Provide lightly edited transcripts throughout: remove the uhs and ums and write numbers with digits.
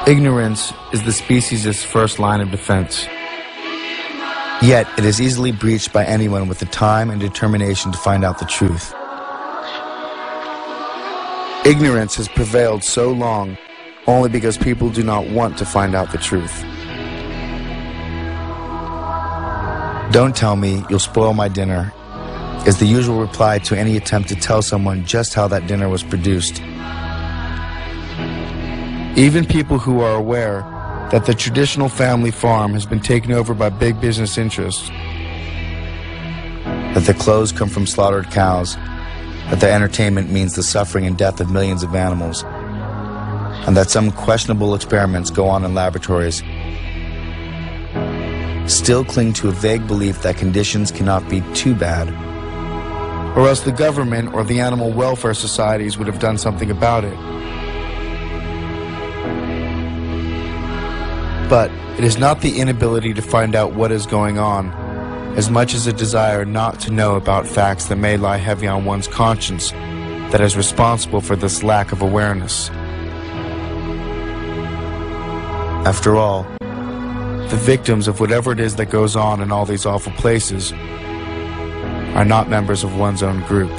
Ignorance is the species' first line of defense. Yet it is easily breached by anyone with the time and determination to find out the truth. Ignorance has prevailed so long only because people do not want to find out the truth. "Don't tell me, you'll spoil my dinner," is the usual reply to any attempt to tell someone just how that dinner was produced. Even people who are aware that the traditional family farm has been taken over by big business interests, that the clothes come from slaughtered cows, that their entertainment means the suffering and death of millions of animals, and that some questionable experiments go on in laboratories, still cling to a vague belief that conditions cannot be too bad, or else the government or the animal welfare societies would have done something about it. But it is not the inability to find out what is going on, as much as a desire not to know about facts that may lie heavy on one's conscience, that is responsible for this lack of awareness. After all, the victims of whatever it is that goes on in all these awful places are not members of one's own group.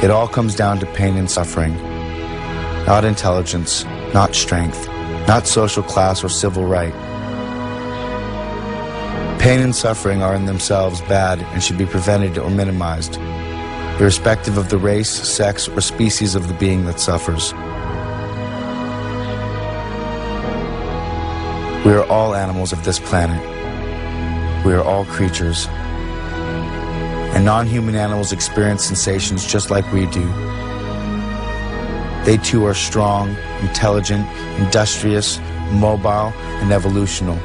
It all comes down to pain and suffering, not intelligence, not strength, not social class or civil right. Pain and suffering are in themselves bad and should be prevented or minimized, irrespective of the race, sex, or species of the being that suffers. We are all animals of this planet. We are all creatures. And non-human animals experience sensations just like we do. They too are strong, intelligent, industrious, mobile, and evolutional.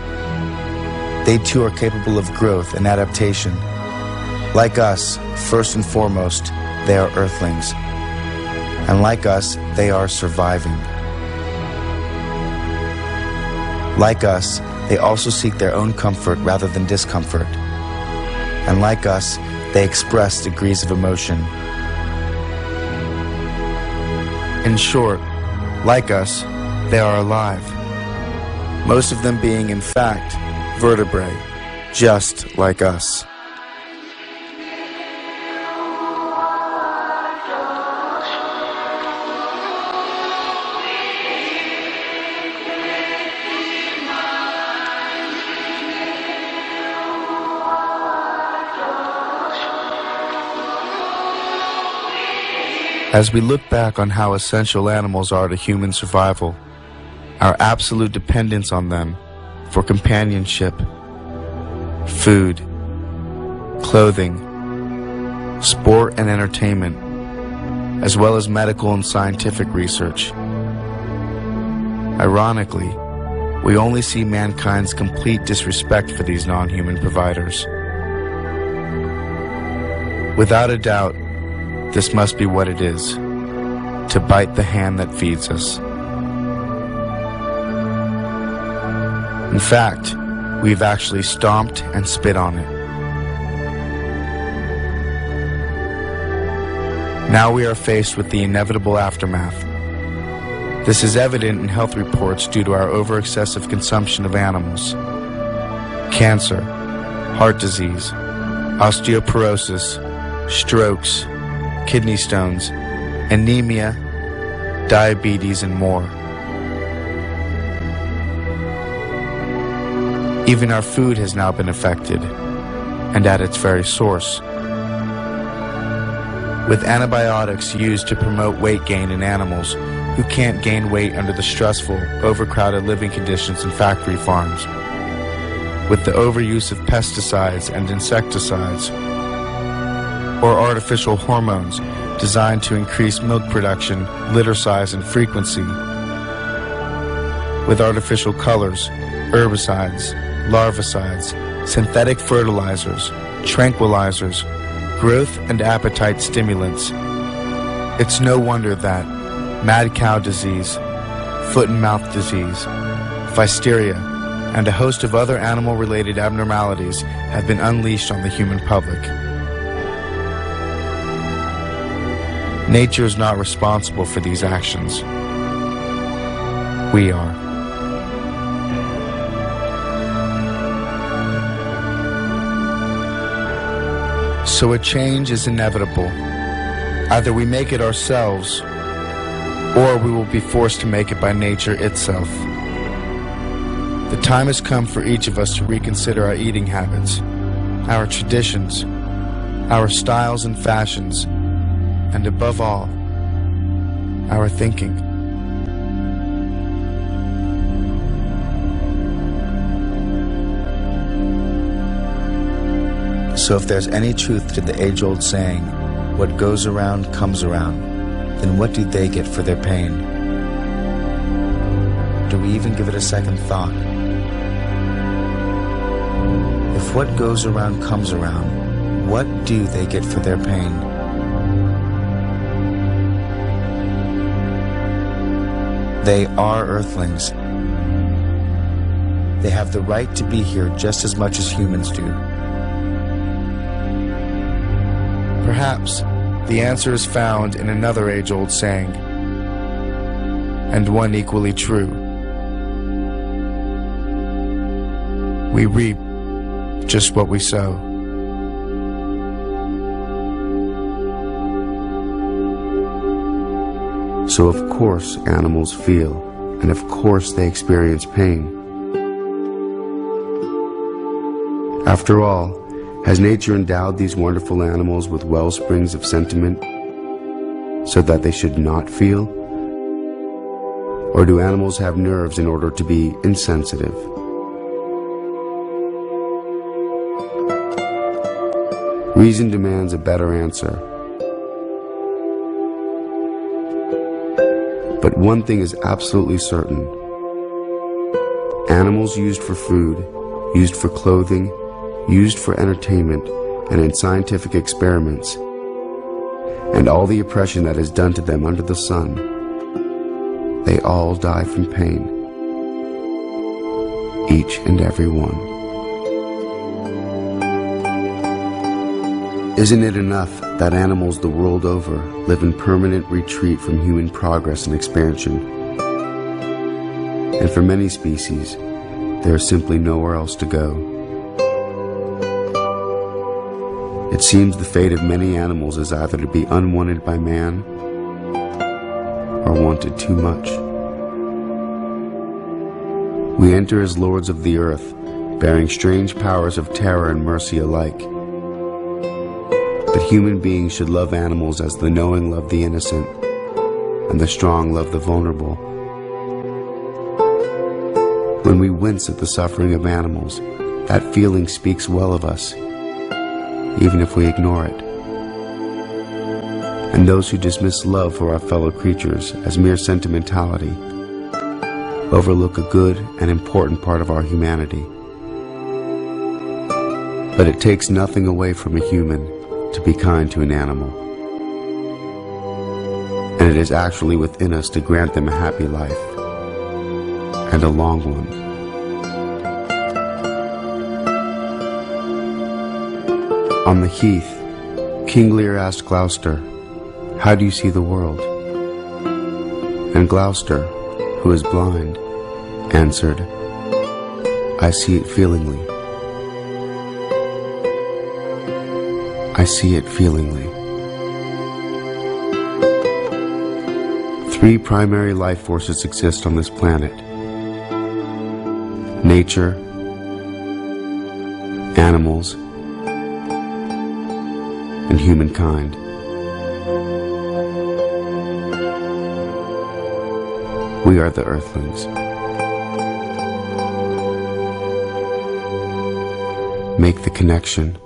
They too are capable of growth and adaptation. Like us, first and foremost, they are Earthlings. And like us, they are surviving. Like us, they also seek their own comfort rather than discomfort. And like us, they express degrees of emotion. In short, like us, they are alive. Most of them being, in fact, vertebrae, just like us. As we look back on how essential animals are to human survival, our absolute dependence on them for companionship, food, clothing, sport and entertainment, as well as medical and scientific research. Ironically, we only see mankind's complete disrespect for these non-human providers. Without a doubt, this must be what it is, to bite the hand that feeds us. In fact, we've actually stomped and spit on it. Now we are faced with the inevitable aftermath. This is evident in health reports due to our over-excessive consumption of animals. Cancer, heart disease, osteoporosis, strokes, kidney stones, anemia, diabetes, and more. Even our food has now been affected, and at its very source. With antibiotics used to promote weight gain in animals who can't gain weight under the stressful, overcrowded living conditions in factory farms. With the overuse of pesticides and insecticides, or artificial hormones designed to increase milk production, litter size, and frequency. With artificial colors, herbicides, larvicides, synthetic fertilizers, tranquilizers, growth and appetite stimulants. It's no wonder that mad cow disease, foot and mouth disease, physteria, and a host of other animal-related abnormalities have been unleashed on the human public. Nature is not responsible for these actions. We are. So a change is inevitable. Either we make it ourselves, or we will be forced to make it by nature itself. The time has come for each of us to reconsider our eating habits, our traditions, our styles and fashions, and above all, our thinking. So if there's any truth to the age-old saying, what goes around comes around, then what do they get for their pain? Do we even give it a second thought? If what goes around comes around, what do they get for their pain? They are Earthlings. They have the right to be here just as much as humans do. Perhaps the answer is found in another age-old saying, and one equally true. We reap just what we sow. So of course animals feel, and of course they experience pain. After all, has nature endowed these wonderful animals with well springs of sentiment so that they should not feel? Or do animals have nerves in order to be insensitive? Reason demands a better answer. But one thing is absolutely certain. Animals used for food, used for clothing, used for entertainment and in scientific experiments, and all the oppression that is done to them under the sun, they all die from pain. Each and every one. Isn't it enough that animals the world over live in permanent retreat from human progress and expansion? And for many species, there is simply nowhere else to go. It seems the fate of many animals is either to be unwanted by man or wanted too much. We enter as lords of the earth, bearing strange powers of terror and mercy alike. But human beings should love animals as the knowing love the innocent, and the strong love the vulnerable. When we wince at the suffering of animals, that feeling speaks well of us, even if we ignore it. And those who dismiss love for our fellow creatures as mere sentimentality overlook a good and important part of our humanity. But it takes nothing away from a human to be kind to an animal. And it is actually within us to grant them a happy life, and a long one. On the heath, King Lear asked Gloucester, "How do you see the world?" And Gloucester, who is blind, answered, "I see it feelingly. I see it feelingly." Three primary life forces exist on this planet: nature, animals, and humankind. We are the Earthlings. Make the connection.